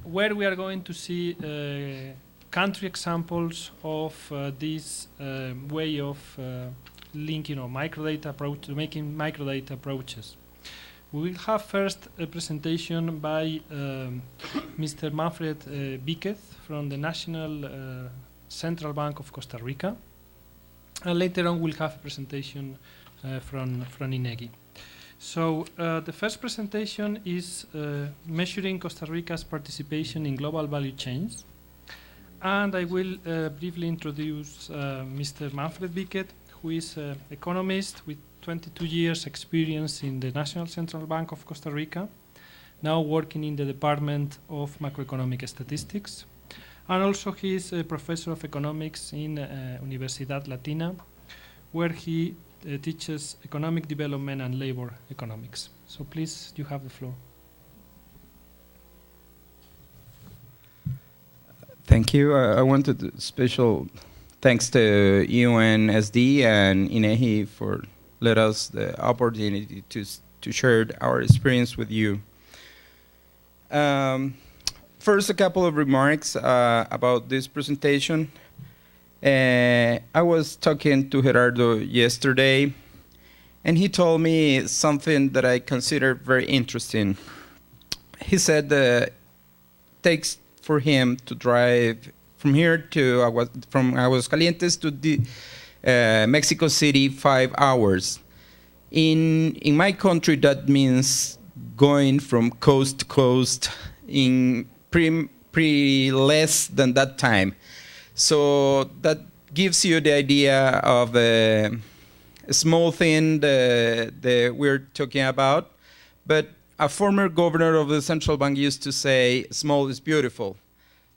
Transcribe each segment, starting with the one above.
where we are going to see country examples of this way of linking or microdata approach, making microdata approaches. We will have first a presentation by Mr. Manfred Viquez from the National Central Bank of Costa Rica, and later on we'll have a presentation from INEGI. So the first presentation is measuring Costa Rica's participation in global value chains, and I will briefly introduce Mr. Manfred Viquez, who is an economist with 22 years experience in the National Central Bank of Costa Rica, now working in the Department of Macroeconomic Statistics. And also he is a professor of economics in Universidad Latina, where he teaches economic development and labor economics. So please, you have the floor. Thank you. I wanted special thanks to UNSD and INEGI for let us the opportunity to share our experience with you. First, a couple of remarks about this presentation. I was talking to Gerardo yesterday, and he told me something that I consider very interesting. He said that it takes for him to drive from here to from Aguascalientes to the Mexico City 5 hours. In my country, that means going from coast to coast in pretty less than that time. So that gives you the idea of a small thing that we're talking about. But a former governor of the central bank used to say, small is beautiful.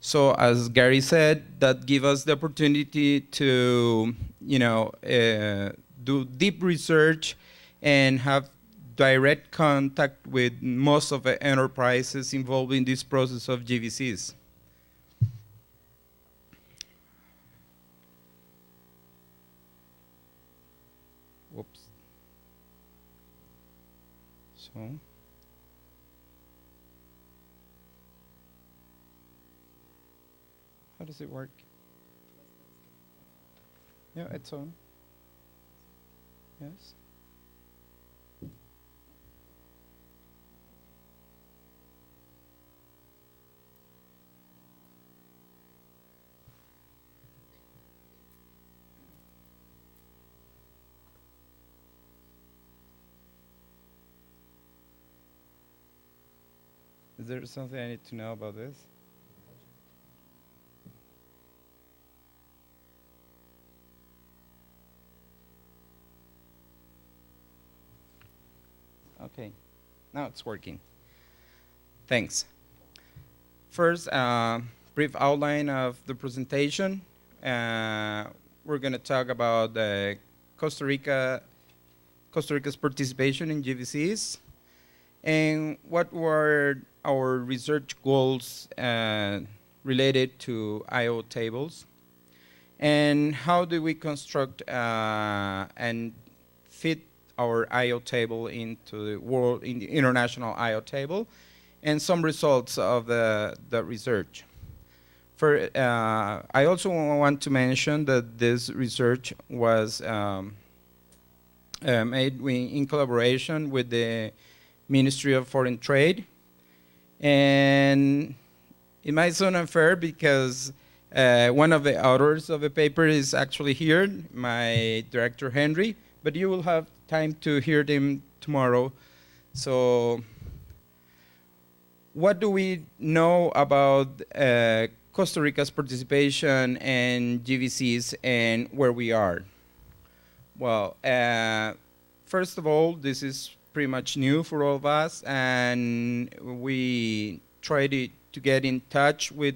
So as Gary said, that gives us the opportunity to, do deep research and have direct contact with most of the enterprises involved in this process of GVCs. Whoops. So. How does it work? Yeah, it's on. Yes. Is there something I need to know about this? Okay, now it's working. Thanks. First, brief outline of the presentation. We're going to talk about Costa Rica's participation in GVCs and what were our research goals related to I/O tables, and how do we construct and fit our I/O table into the international I/O table, and some results of the research. I also want to mention that this research was made in collaboration with the Ministry of Foreign Trade, and it might sound unfair because one of the authors of the paper is actually here, my director Henry, but you will have time to hear them tomorrow. So what do we know about Costa Rica's participation in GVCs and where we are? Well, first of all, this is pretty much new for all of us, and we tried to get in touch with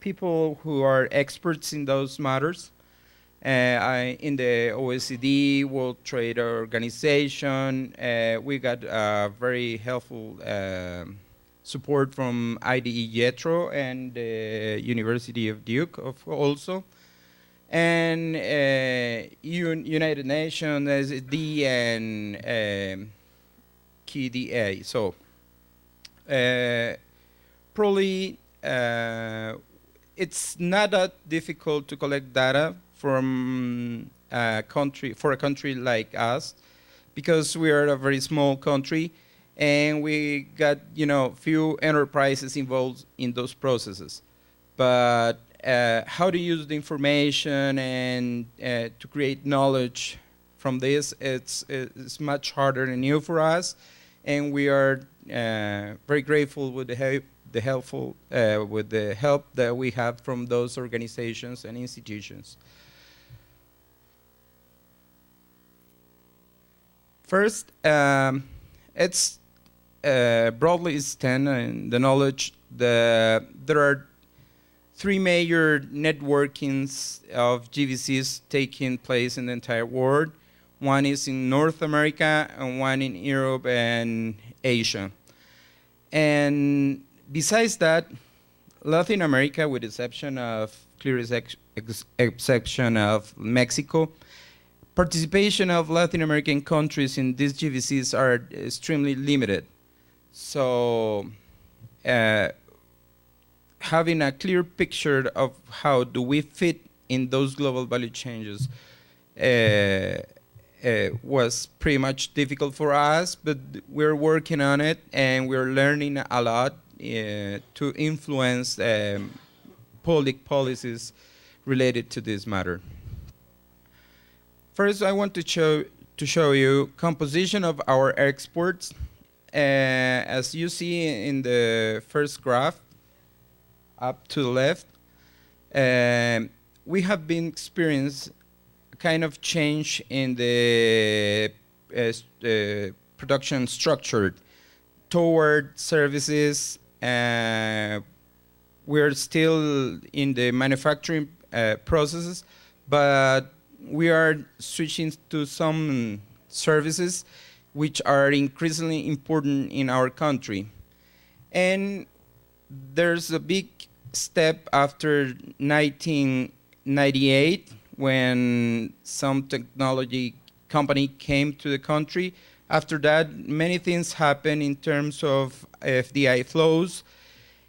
people who are experts in those matters. In the OECD, World Trade Organization, we got very helpful support from IDE Jetro and the University of Duke also. And United Nations, SD, and KDA. So Probably it's not that difficult to collect data from a country like us, because we are a very small country and we got few enterprises involved in those processes. But how to use the information and to create knowledge from this, it's much harder and new for us, and we are very grateful with the help that we have from those organizations and institutions. First, it's broadly extend the knowledge that there are three major networkings of GVCs taking place in the entire world. One is in North America and one in Europe and Asia. And besides that, Latin America, with exception of exception of Mexico, participation of Latin American countries in these GVCs are extremely limited. So having a clear picture of how do we fit in those global value changes was pretty much difficult for us, but we're working on it and we're learning a lot to influence public policies related to this matter. First, I want to show you composition of our exports. As you see in the first graph, up to the left, we have been experiencing a kind of change in the production structure toward services. We're still in the manufacturing processes, but we are switching to some services which are increasingly important in our country. And there's a big step after 1998 when some technology company came to the country. After that, many things happened in terms of FDI flows,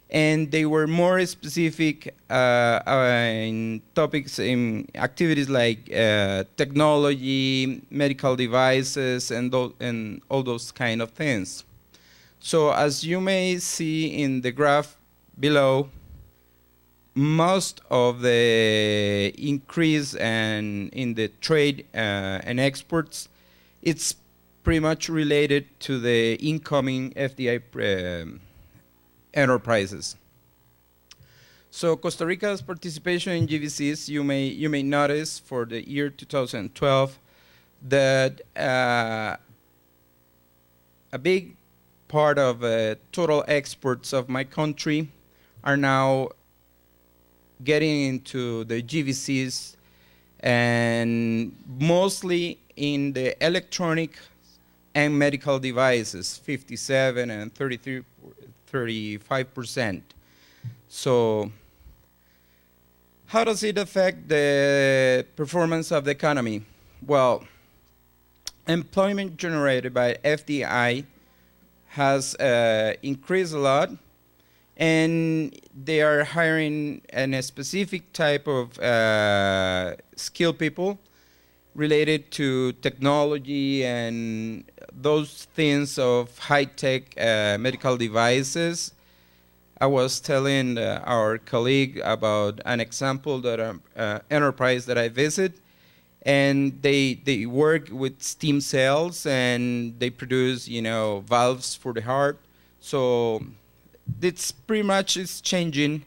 and they were more specific in topics in activities like technology, medical devices, and all those kind of things. So as you may see in the graph below, most of the increase in the trade and exports, it's pretty much related to the incoming FDI enterprises. So Costa Rica's participation in GVCs, you may notice for the year 2012 that a big part of total exports of my country are now getting into the GVCs, and mostly in the electronic and medical devices, 57 and 35%. So how does it affect the performance of the economy? Well, employment generated by FDI has increased a lot, and they are hiring a specific type of skilled people related to technology and those things of high-tech medical devices. I was telling our colleague about an example that enterprise that I visit, and they work with stem cells and they produce valves for the heart. So it's pretty much is changing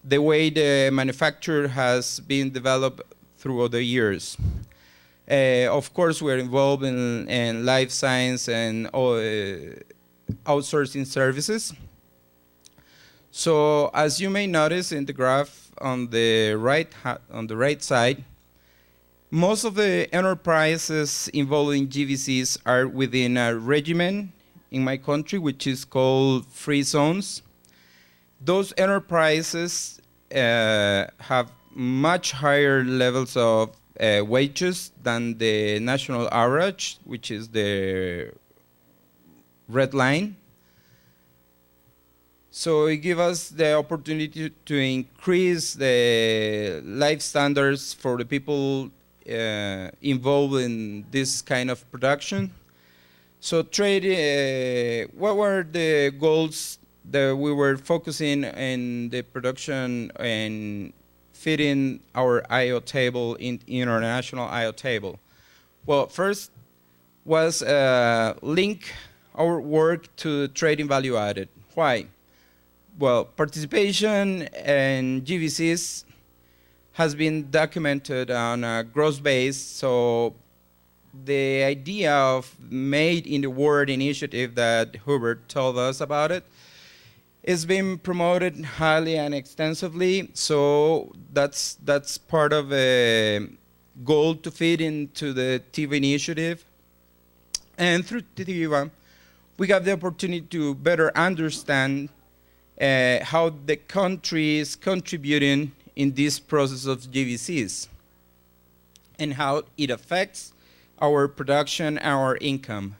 the way the manufacture has been developed throughout the years. Of course, we're involved in life science and outsourcing services. So as you may notice in the graph on the right side, most of the enterprises involved in GVCs are within a regimen in my country, which is called free zones. Those enterprises have much higher levels of wages than the national average, which is the red line. So it gives us the opportunity to increase the life standards for the people involved in this kind of production. So trade, what were the goals that we were focusing in the production and fitting our IO table in international IO table? Well, first was link our work to trading value added. Why? Well, participation in GVCs has been documented on a gross base, so the idea of Made in the World initiative that Hubert told us about it is being promoted highly and extensively, so that's part of a goal to fit into the TIVA initiative. And through TIVA, we got the opportunity to better understand how the country is contributing in this process of GVCs and how it affects our production, our income.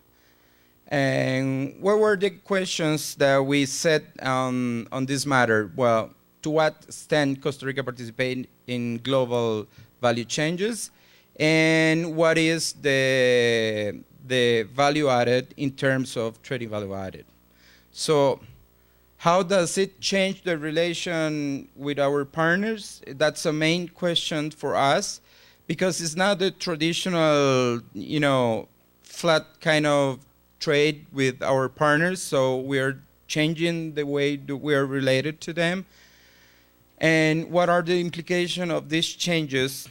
And what were the questions that we set on this matter? Well, to what extent Costa Rica participates in global value changes, and what is the value added in terms of trading value added? So how does it change the relation with our partners? That's a main question for us, because it's not the traditional, flat kind of trade with our partners. So we are changing the way that we are related to them. And what are the implications of these changes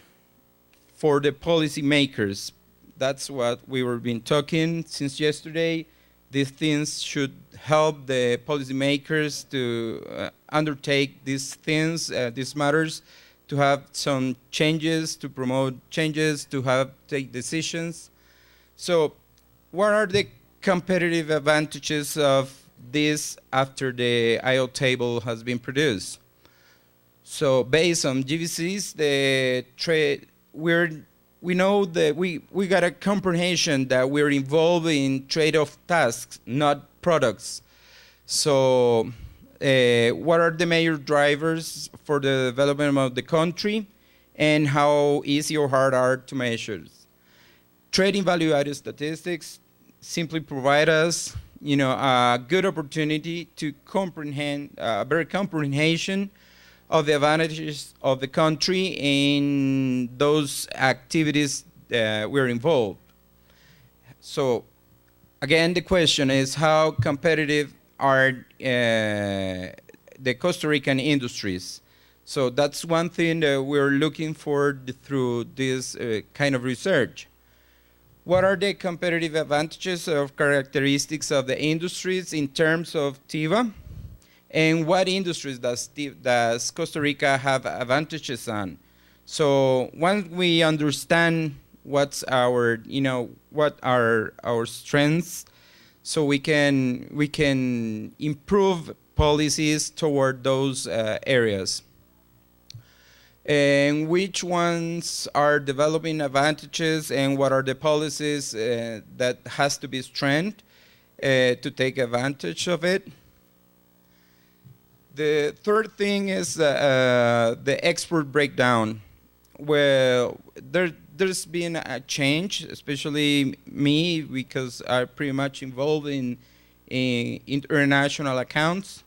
for the policy makers? That's what we were been talking since yesterday. These things should help the policymakers to undertake these things, these matters, to have some changes, to promote changes, to take decisions. So what are the competitive advantages of this after the IO table has been produced? So based on GVCs, the trade, we know that we got a comprehension that we're involved in trade-off tasks, not products. So what are the major drivers for the development of the country, and how easy or hard are to measure? Trading value-added statistics simply provide us, a good opportunity to comprehend, a better comprehension of the advantages of the country in those activities we're involved. So again, the question is, how competitive are the Costa Rican industries? So that's one thing that we're looking for through this kind of research. What are the competitive advantages or characteristics of the industries in terms of TIVA? And what industries does Costa Rica have advantages on? So once we understand what's our, what are our strengths, so we can improve policies toward those areas. And which ones are developing advantages, and what are the policies that has to be strengthened to take advantage of it? The third thing is the export breakdown. Well, there's been a change, especially me, because I'm pretty much involved in international accounts.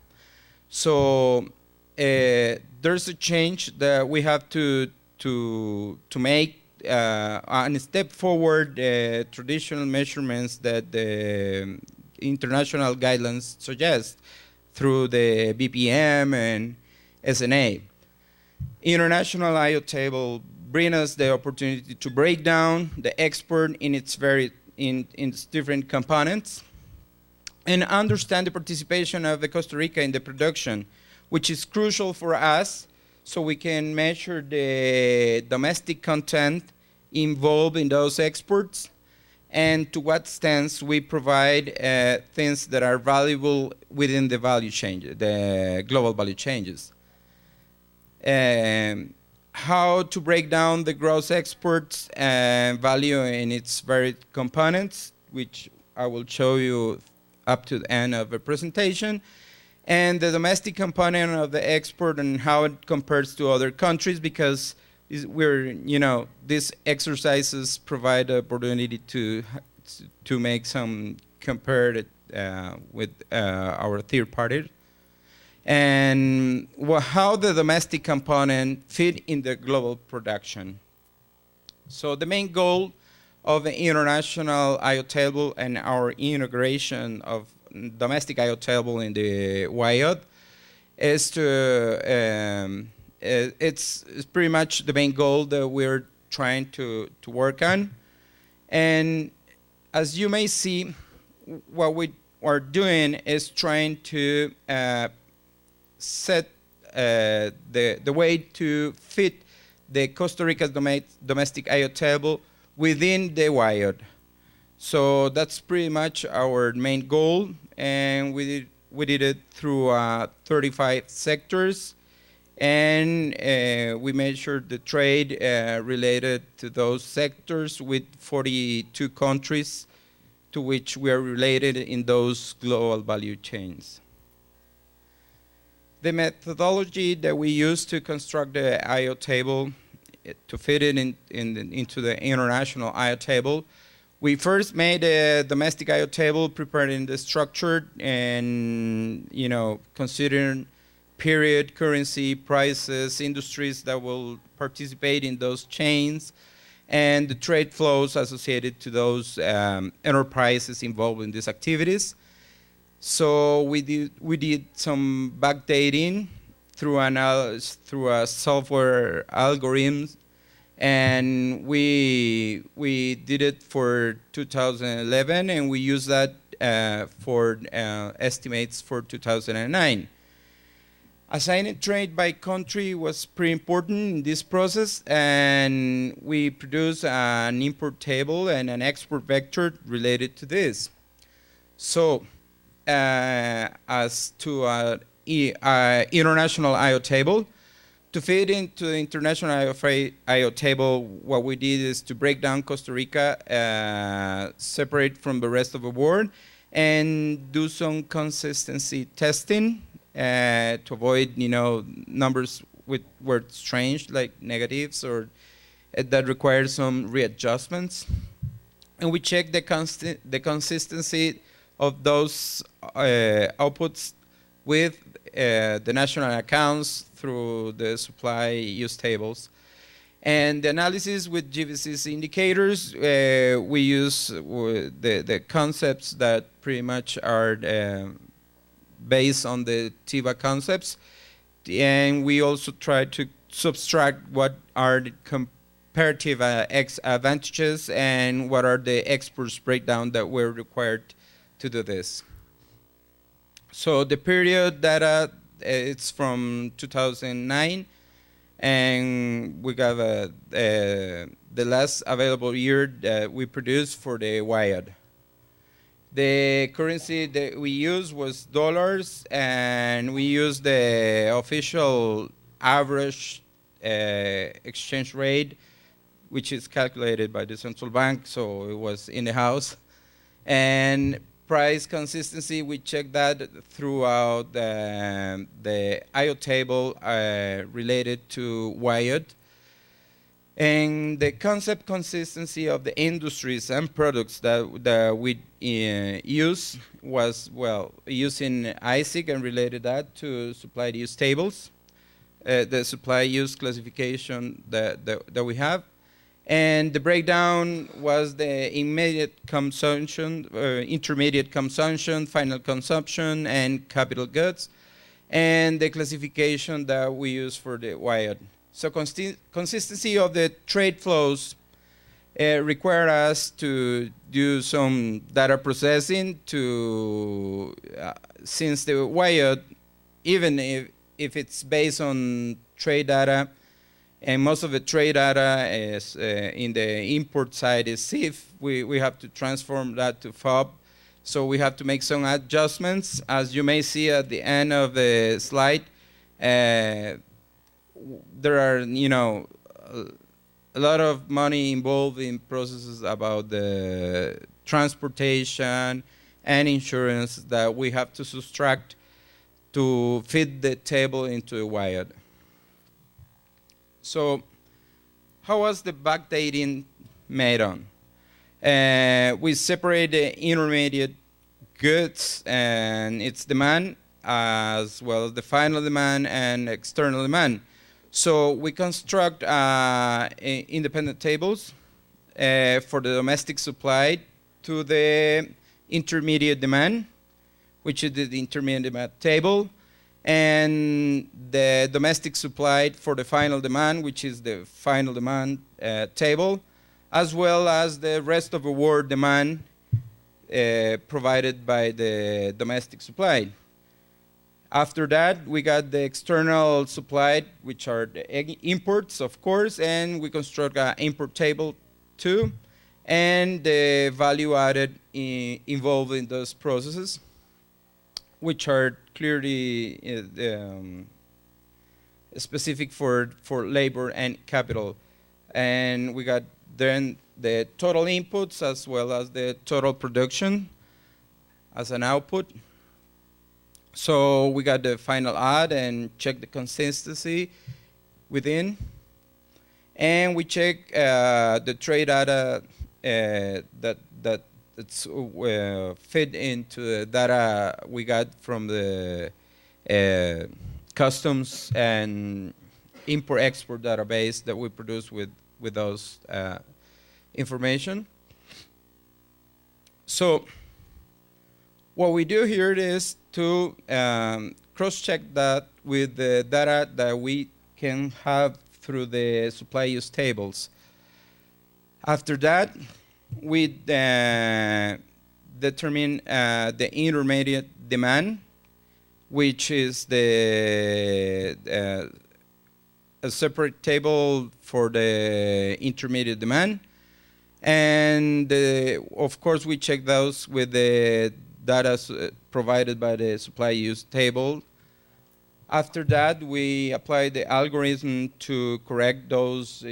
So there's a change that we have to make a step forward traditional measurements that the international guidelines suggest through the BPM and SNA. International IO table bring us the opportunity to break down the export in its different components and understand the participation of the Costa Rica in the production, which is crucial for us, so we can measure the domestic content involved in those exports, and to what extent we provide things that are valuable within the value change, the global value changes. How to break down the gross exports value in its varied components, which I will show you up to the end of the presentation. and the domestic component of the export and how it compares to other countries, because these exercises provide the opportunity to make some comparative with our third party, and how the domestic component fit in the global production. So the main goal of the international IO table and our integration of domestic IO table in the WIOD is it's pretty much the main goal that we're trying to work on. And as you may see, what we are doing is trying to set the way to fit the Costa Rica's domestic IO table within the WIOD. So that's pretty much our main goal, and we did it through 35 sectors, and we measured the trade related to those sectors with 42 countries to which we are related in those global value chains. The methodology that we use to construct the IO table, to fit it into the international IO table, we first made a domestic IO table, preparing the structure and considering period, currency, prices, industries that will participate in those chains, and the trade flows associated to those enterprises involved in these activities. So we did some backdating through a software algorithms, and we did it for 2011, and we used that for estimates for 2009. Assigning trade by country was pretty important in this process, and we produced an import table and an export vector related to this. So as to international IO table, to fit into the international IO table, what we did is to break down Costa Rica, separate from the rest of the world, and do some consistency testing to avoid, numbers with words strange like negatives or that require some readjustments. And we check the consistency of those outputs with the national accounts through the supply use tables. And the analysis with GVCs indicators, we use the concepts that pretty much are based on the TIVA concepts. And we also try to subtract what are the comparative advantages and what are the exports breakdown that were required to do this. So the period data, it's from 2009, and we got the last available year that we produced for the WIOD. The currency that we used was dollars, and we used the official average exchange rate, which is calculated by the central bank, so it was in the house. And price consistency, we checked that throughout the IO table related to WIOD. And the concept consistency of the industries and products that we use was, well, using ISIC and related that to supply use tables, the supply use classification that we have. And the breakdown was the immediate consumption, intermediate consumption, final consumption, and capital goods, and the classification that we use for the WIOD. So consistency of the trade flows require us to do some data processing to, since the WIOD, even if it's based on trade data, and most of the trade data is in the import side is CIF, we have to transform that to FOB. So we have to make some adjustments. As you may see at the end of the slide, there are, a lot of money involved in processes about the transportation and insurance that we have to subtract to fit the table into the WIAD. So how was the backdating made on? We separate the intermediate goods and its demand, as well as the final demand and external demand. So we construct independent tables for the domestic supply to the intermediate demand, which is the intermediate demand table, and the domestic supply for the final demand, which is the final demand table, as well as the rest of the world demand provided by the domestic supply. After that, we got the external supply, which are the imports, of course, and we construct an import table too, and the value added involved in those processes, which are clearly specific for labor and capital. And we got then the total inputs as well as the total production as an output. So we got the final add and check the consistency within. And we check the trade data that's fit into the data we got from the customs and import-export database that we produce with those information. So what we do here is to cross-check that with the data that we can have through the supply use tables. After that, we determine the intermediate demand, which is a separate table for the intermediate demand. And of course, we check those with the data provided by the supply use table. After that, we apply the algorithm to correct those,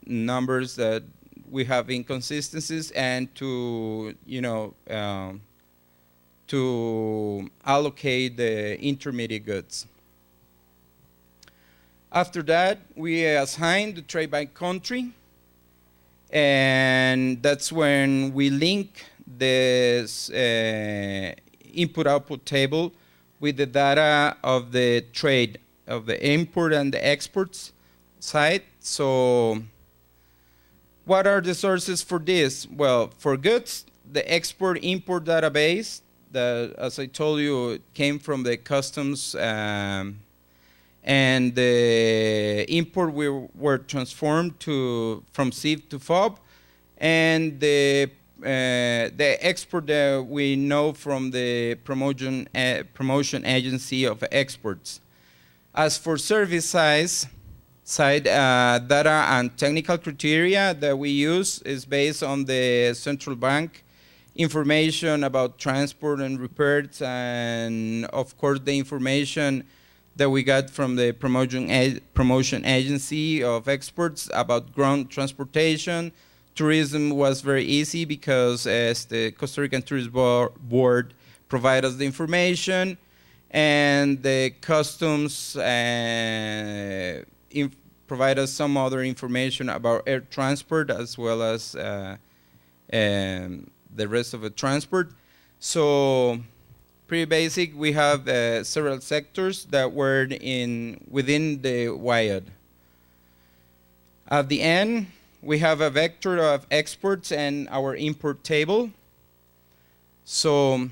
numbers that we have inconsistencies, and to, to allocate the intermediate goods. After that, we assign the trade by country, and that's when we link this input-output table with the data of the trade, of the import and the exports side. So what are the sources for this? Well, for goods, the export-import database that, as I told you, came from the customs, and the import were transformed from CIF to FOB, and the export that we know from the promotion agency of exports. As for service side data and technical criteria that we use is based on the central bank information about transport and repairs, and of course the information that we got from the promotion agency of exports about ground transportation. Tourism was very easy because as the Costa Rican Tourism Board provided us the information, and the customs provide us some other information about air transport as well as the rest of the transport. So pretty basic. We have several sectors that were within the WIAD. At the end, we have a vector of exports and our import table. So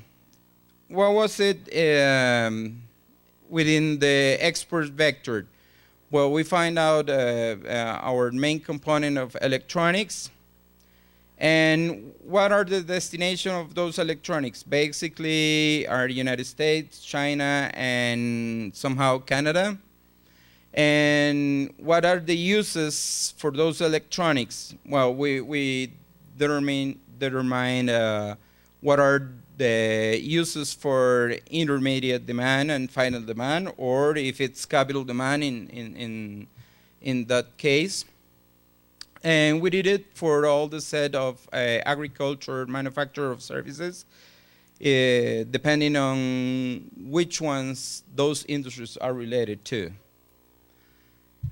what was it within the export vector? Well, we find out our main component of electronics. And what are the destination of those electronics? Basically, are the United States, China, and somehow Canada. And what are the uses for those electronics? Well, we determine what are the uses for intermediate demand and final demand, or if it's capital demand in that case. And we did it for all the set of agriculture, manufacturer of services. depending on which ones those industries are related to.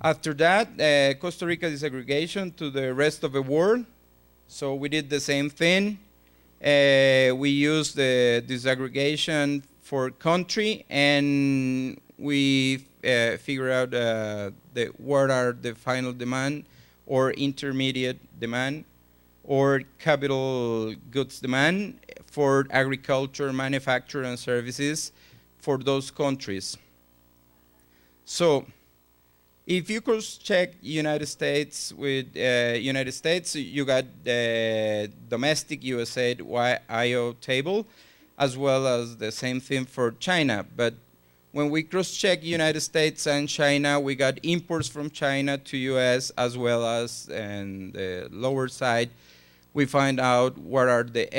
After that, Costa Rica disaggregation to the rest of the world. So we did the same thing. We used the disaggregation for country, and we figure out what are the final demand or intermediate demand or capital goods demand for agriculture, manufacture, and services for those countries. So if you cross-check United States with United States, you got the domestic USA IO table, as well as the same thing for China. But when we cross-check United States and China, we got imports from China to US, as well as in the lower side, we find out what are the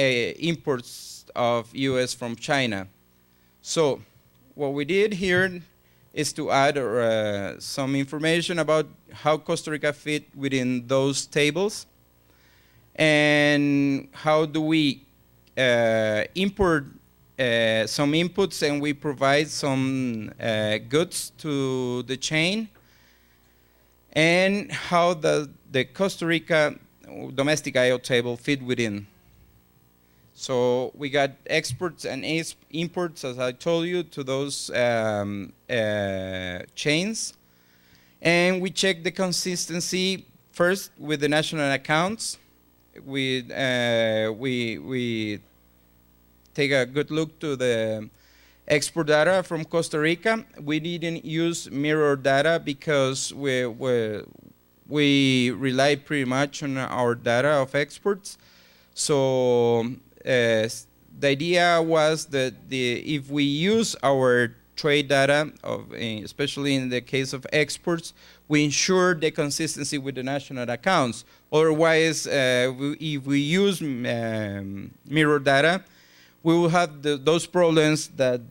imports of US from China. So what we did here is to add some information about how Costa Rica fit within those tables, and how do we import some inputs and we provide some goods to the chain, and how the Costa Rica domestic IO table fit within. So we got exports and imports, as I told you, to those chains. And we check the consistency first with the national accounts. We take a good look to the export data from Costa Rica. We didn't use mirror data because we rely pretty much on our data of exports. So the idea was that if we use our trade data, especially in the case of exports, we ensure the consistency with the national accounts. Otherwise, if we use mirror data, we will have those problems that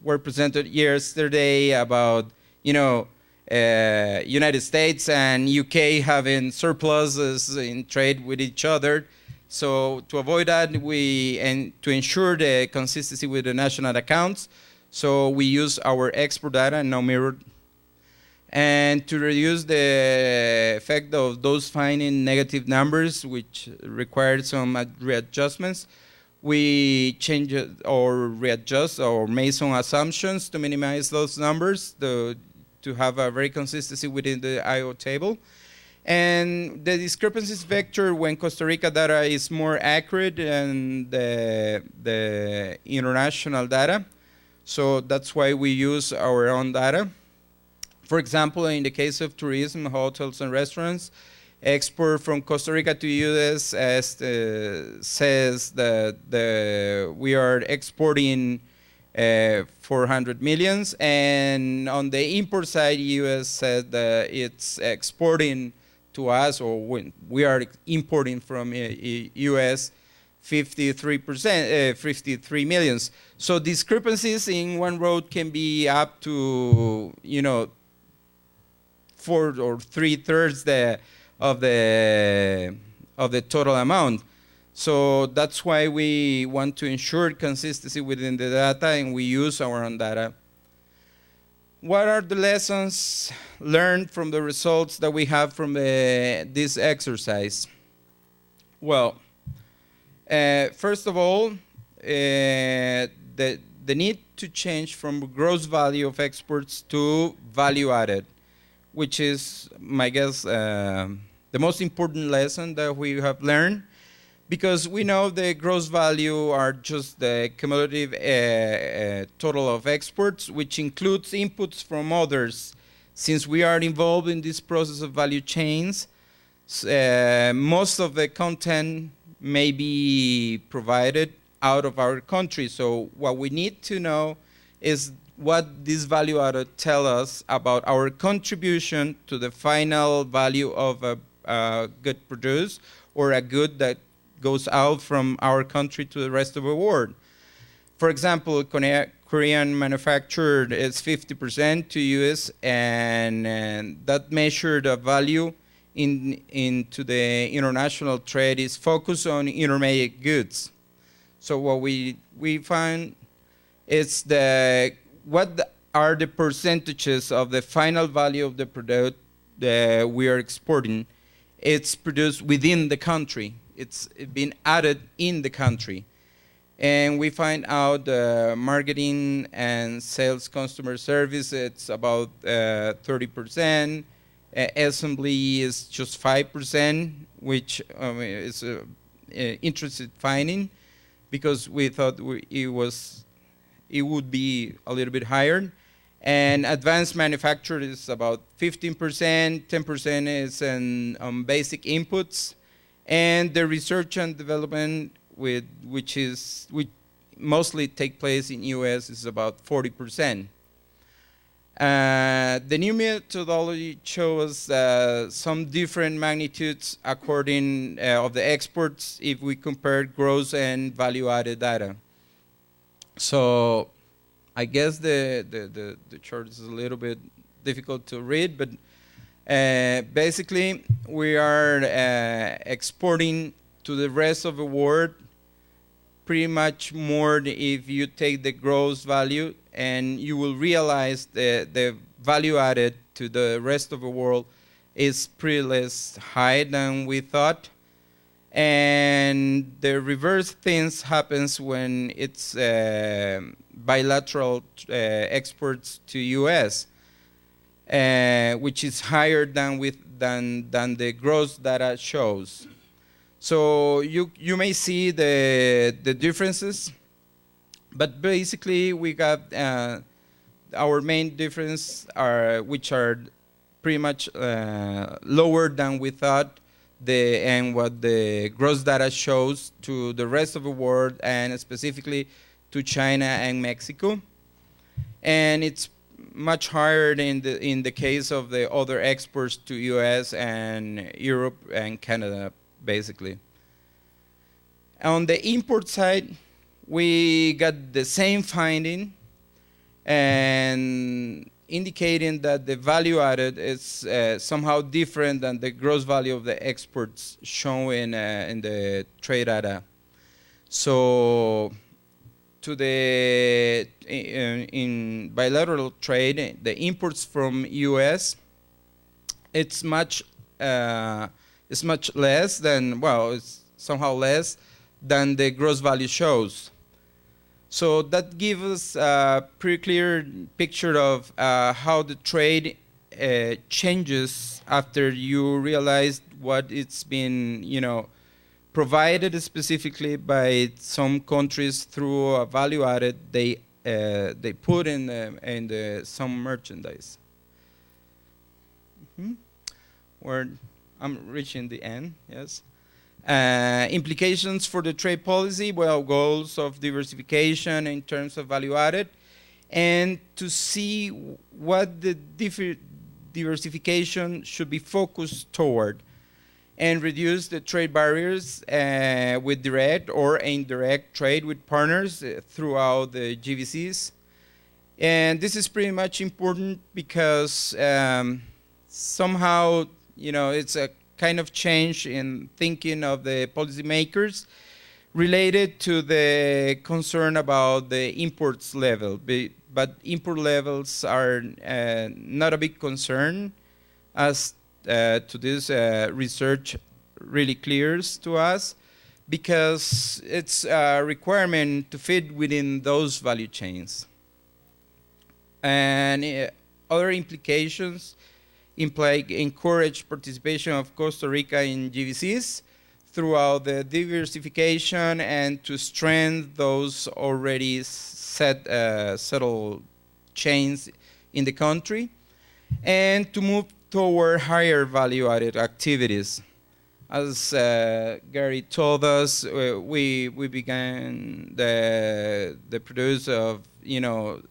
were presented yesterday about, United States and UK having surpluses in trade with each other. So to avoid that, and to ensure the consistency with the national accounts, so we use our export data and no mirrored. And to reduce the effect of those finding negative numbers, which required some readjustments, we change or readjust or made some assumptions to minimize those numbers to have a very consistency within the IO table. And the discrepancies vector when Costa Rica data is more accurate than the international data. So that's why we use our own data. For example, in the case of tourism, hotels and restaurants, export from Costa Rica to US says that we are exporting 400 millions, and on the import side, US said that it's exporting to us, or when we are importing from US 53 millions. So discrepancies in one road can be up to 4 or 3/3 of the total amount. So that's why we want to ensure consistency within the data, and we use our own data. What are the lessons learned from the results that we have from this exercise? Well, first of all, the need to change from gross value of exports to value added, which is, my guess, the most important lesson that we have learned, because we know the gross value are just the cumulative total of exports, which includes inputs from others. Since we are involved in this process of value chains, most of the content may be provided out of our country. So what we need to know is what this value added tell us about our contribution to the final value of a good produced, or a good that goes out from our country to the rest of the world. For example, Korean manufactured is 50% to US, and that measured value into the international trade is focused on intermediate goods. So what we find is what are the percentages of the final value of the product that we are exporting. It's produced within the country. It's been added in the country. And we find out marketing and sales customer service, it's about 30%. Assembly is just 5%, which is interesting finding, because we thought it would be a little bit higher. And advanced manufacture is about 15%, 10% is on basic inputs, and the research and development, which mostly take place in US, is about 40%. The new methodology shows some different magnitudes according of the exports if we compare gross and value-added data. So I guess the chart is a little bit difficult to read, but basically we are exporting to the rest of the world pretty much more if you take the gross value, and you will realize the value added to the rest of the world is pretty less high than we thought. And the reverse things happens when it's bilateral exports to US, which is higher than the gross data shows. So you may see the differences, but basically we got our main difference which are pretty much lower than we thought, and what the gross data shows to the rest of the world, and specifically to China and Mexico. And it's much higher in the case of the other exports to US and Europe and Canada, basically. On the import side, we got the same finding, and indicating that the value added is somehow different than the gross value of the exports shown in the trade data. So in bilateral trade, the imports from US, it's much less than, well, it's somehow less than the gross value shows. So that gives us a pretty clear picture of how the trade changes after you realize what it's been, provided specifically by some countries through a value added they put in some merchandise. Where I'm reaching the end, yes. Implications for the trade policy, well, goals of diversification in terms of value added, and to see what the diversification should be focused toward, and reduce the trade barriers with direct or indirect trade with partners throughout the GVCs. And this is pretty much important because somehow, it's a kind of change in thinking of the policymakers related to the concern about the imports level. But import levels are not a big concern, as to this research really clears to us, because it's a requirement to fit within those value chains. And other implications encourage participation of Costa Rica in GVCs throughout the diversification, and to strengthen those already settled chains in the country, and to move toward higher value-added activities. As Gary told us, we began the produce of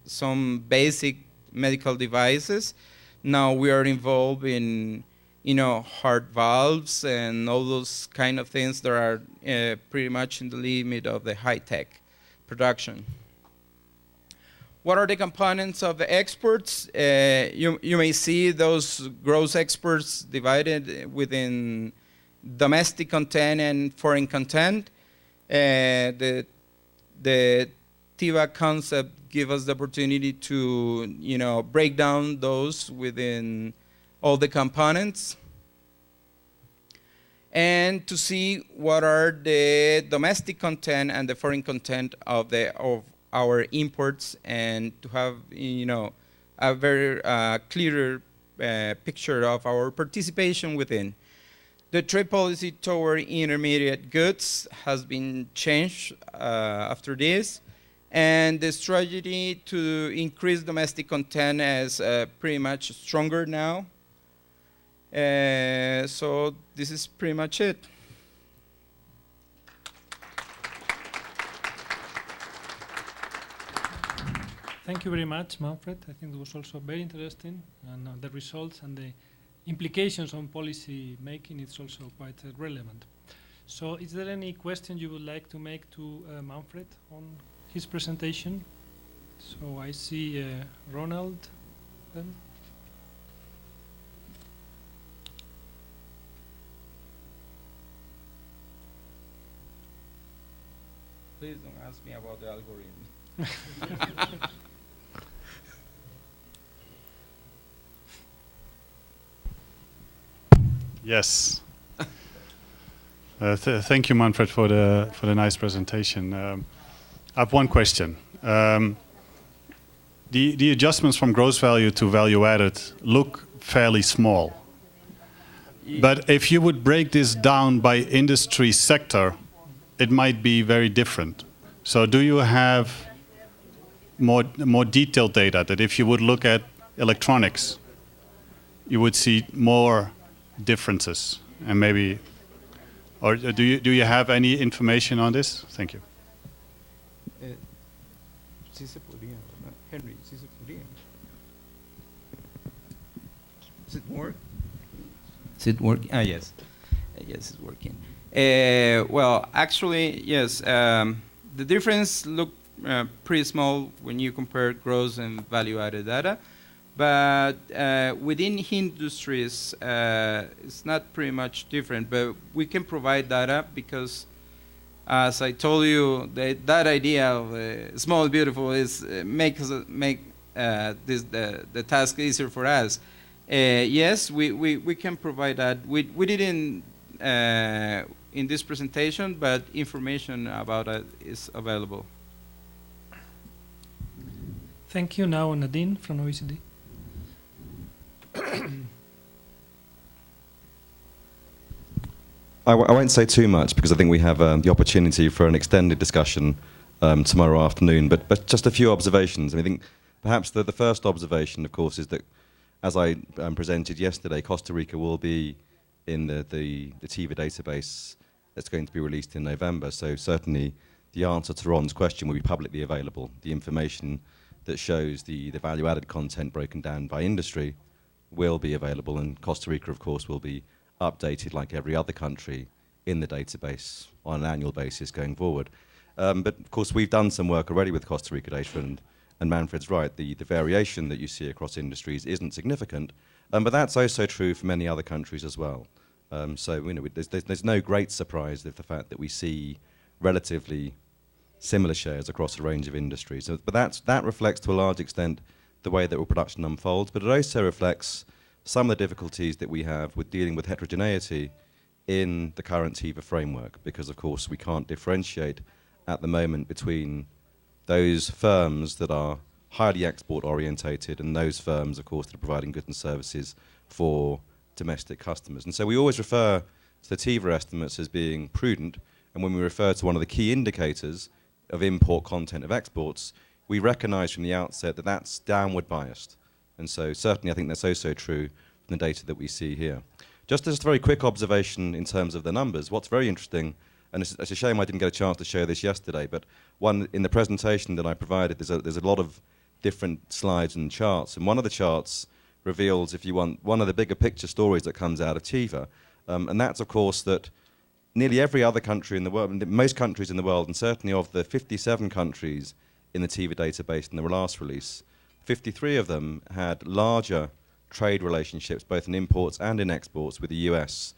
some basic medical devices. Now we are involved in heart valves and all those kind of things that are pretty much in the limit of the high-tech production. What are the components of the exports? You may see those gross exports divided within domestic content and foreign content. The the TIVA concept give us the opportunity to, break down those within all the components and to see what are the domestic content and the foreign content of our imports, and to have a very clearer picture of our participation within. The trade policy toward intermediate goods has been changed after this, and the strategy to increase domestic content is pretty much stronger now. So this is pretty much it. Thank you very much, Manfred. I think it was also very interesting, and the results and the implications on policy making is also quite relevant. So is there any question you would like to make to Manfred on his presentation? So I see Ronald then. Please don't ask me about the algorithm. Yes. Thank you, Manfred, for the nice presentation. I have one question. The adjustments from gross value to value added look fairly small. But if you would break this down by industry sector, it might be very different. So do you have more detailed data that if you would look at electronics, you would see more differences, and maybe, or do you have any information on this? Thank you. Henry, is it work? Is it working? Ah, yes. Yes, it's working. Well, actually, yes. The difference look pretty small when you compare gross and value-added data. But within industries, it's not pretty much different. But we can provide data because, as I told you, that idea of small and beautiful is make the task easier for us. Yes, we can provide that. We didn't in this presentation, but information about it is available. Thank you. Now Nadine from OECD. I won't say too much because I think we have the opportunity for an extended discussion tomorrow afternoon, but just a few observations. I think perhaps the first observation, of course, is that as I presented yesterday, Costa Rica will be in the TIVA database that's going to be released in November, so certainly the answer to Ron's question will be publicly available. The information that shows the value-added content broken down by industry will be available, and Costa Rica, of course, will be updated like every other country in the database on an annual basis going forward. But of course, we've done some work already with Costa Rica data, and Manfred's right, the variation that you see across industries isn't significant, but that's also true for many other countries as well. So there's no great surprise with the fact that we see relatively similar shares across a range of industries. So, but that reflects to a large extent the way that production unfolds, but it also reflects some of the difficulties that we have with dealing with heterogeneity in the current TIVA framework, because of course we can't differentiate at the moment between those firms that are highly export orientated and those firms, of course, that are providing goods and services for domestic customers. And so we always refer to the TIVA estimates as being prudent, and when we refer to one of the key indicators of import content of exports, we recognize from the outset that that's downward biased. And so certainly I think that's also true from the data that we see here. Just a very quick observation in terms of the numbers. What's very interesting, and it's a shame I didn't get a chance to show this yesterday, but one in the presentation that I provided, there's a lot of different slides and charts, and one of the charts reveals, if you want, one of the bigger picture stories that comes out of TIVA, and that's of course that nearly every other country in the world, most countries in the world, and certainly of the 57 countries in the TIVA database in the last release, 53 of them had larger trade relationships, both in imports and in exports, with the US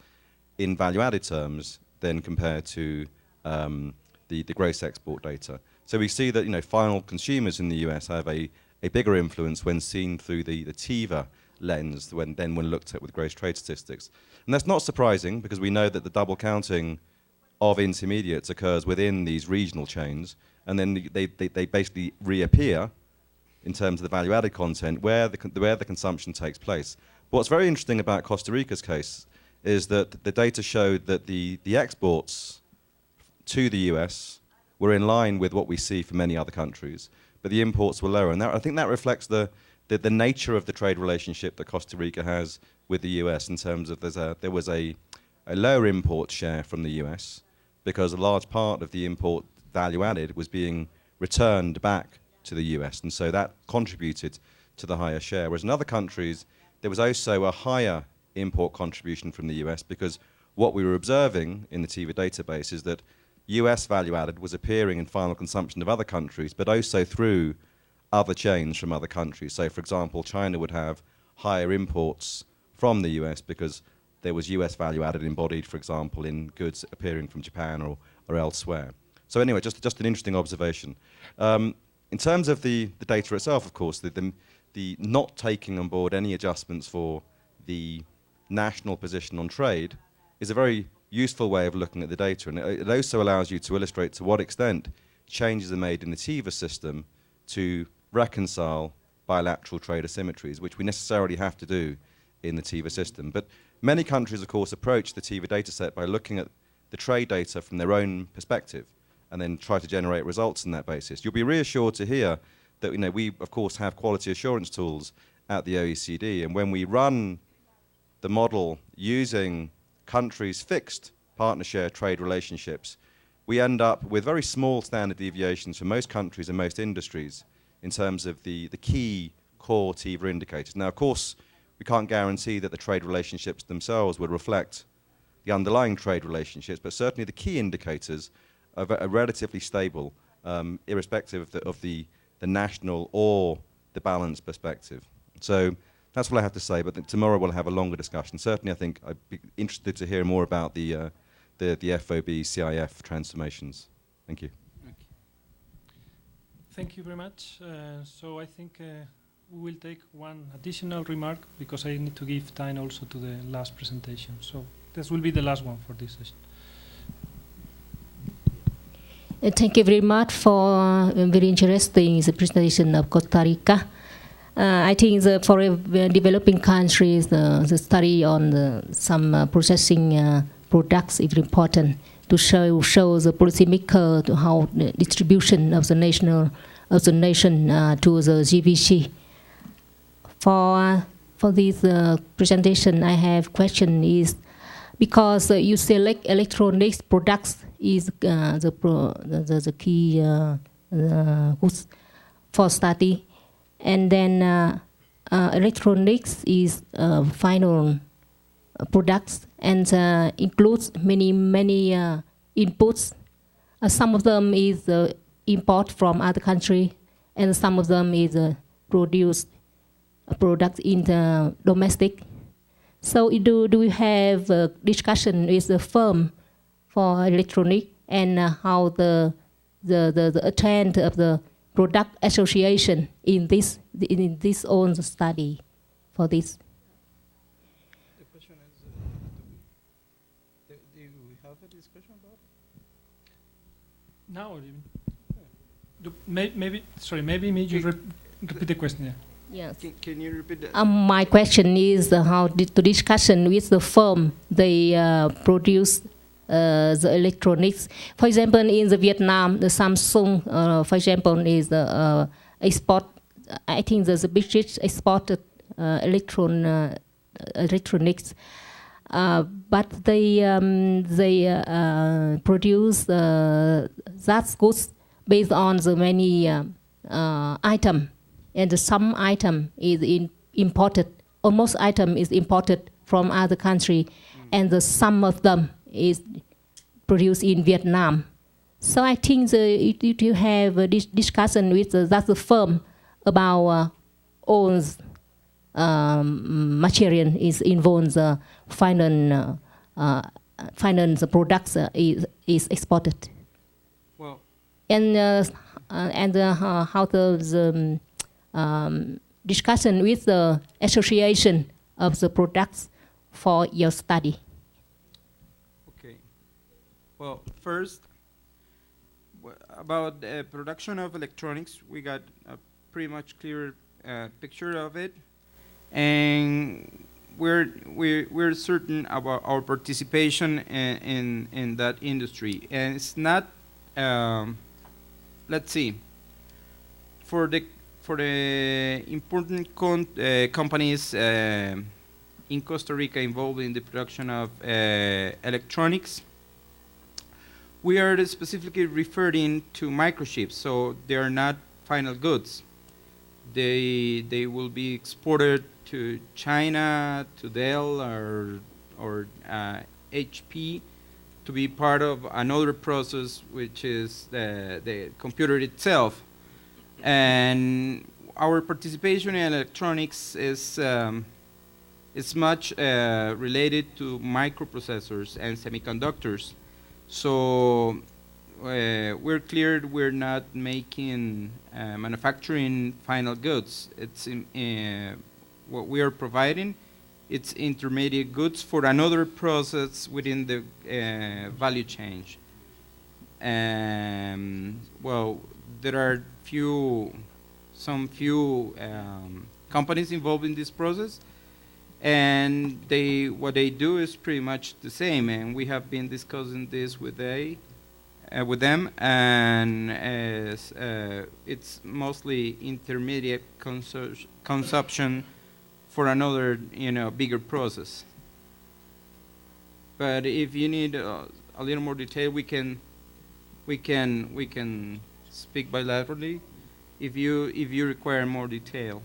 in value-added terms than compared to the gross export data. So we see that final consumers in the US have a bigger influence when seen through the TIVA lens when looked at with gross trade statistics. And that's not surprising because we know that the double counting of intermediates occurs within these regional chains, and then they basically reappear in terms of the value-added content where the consumption takes place. But what's very interesting about Costa Rica's case is that the data showed that the exports to the US were in line with what we see for many other countries, but the imports were lower. And I think that reflects the nature of the trade relationship that Costa Rica has with the US in terms of there was a lower import share from the US because a large part of the import value added was being returned back to the US, and so that contributed to the higher share. Whereas in other countries, there was also a higher import contribution from the US because what we were observing in the TIVA database is that US value added was appearing in final consumption of other countries, but also through other chains from other countries. So, for example, China would have higher imports from the US because there was US value added embodied, for example, in goods appearing from Japan or elsewhere. So anyway, just an interesting observation. In terms of the data itself, of course, the not taking on board any adjustments for the national position on trade is a very useful way of looking at the data, and it also allows you to illustrate to what extent changes are made in the TIVA system to reconcile bilateral trade asymmetries, which we necessarily have to do in the TIVA system. But many countries, of course, approach the TIVA data set by looking at the trade data from their own perspective and then try to generate results on that basis. You'll be reassured to hear that we, of course, have quality assurance tools at the OECD, and when we run the model using countries' fixed partner share trade relationships, we end up with very small standard deviations for most countries and most industries in terms of the key core TIVA indicators. Now, of course, we can't guarantee that the trade relationships themselves would reflect the underlying trade relationships, but certainly the key indicators are relatively stable, irrespective of the national or the balance perspective. So that's what I have to say, but tomorrow we'll have a longer discussion. Certainly, I think I'd be interested to hear more about the FOB CIF transformations. Thank you. Okay. Thank you very much. So I think we will take one additional remark because I need to give time also to the last presentation. So this will be the last one for this session. Thank you very much for very interesting presentation of Costa Rica. I think for developing countries, the study on some processing products is important to show the policymaker to how the distribution of the nation to the GVC. For this presentation, I have question is because you select electronics products is the key goods for study. And then electronics is final products and includes many inputs. Some of them is import from other country, and some of them is produced products in the domestic. So do we have a discussion with the firm for electronic and how the trend of the product association in this own study for this? The question is, do we have a discussion about it? No, maybe you repeat the question. Yeah. Yes. Can you repeat that? My question is how the discussion with the firm they produce the electronics. For example, in the Vietnam, the Samsung, for example, is the export. I think the biggest exported electronics, but they produce that goods based on the many item, and some item is imported. Almost item is imported from other country, and some of them is produced in Vietnam. So I think if you have a discussion with that firm about all material is involved, finance products is exported. Well, And and how the discussion with the association of the products for your study. Okay. Well, first, about the production of electronics, we got a pretty much clear picture of it, and we're certain about our participation in that industry. And it's not, let's see, for the important companies in Costa Rica involved in the production of electronics, we are specifically referring to microchips, so they are not final goods. They will be exported to China, to Dell, or HP, to be part of another process, which is the computer itself. And our participation in electronics is much related to microprocessors and semiconductors. So we're clear we're not making manufacturing final goods. It's what we are providing. It's intermediate goods for another process within the value chain. Well, there are some few companies involved in this process, and what they do is pretty much the same, and we have been discussing this with them, and it's mostly intermediate consumption for another, bigger process. But if you need a little more detail, we can speak bilaterally if you require more detail.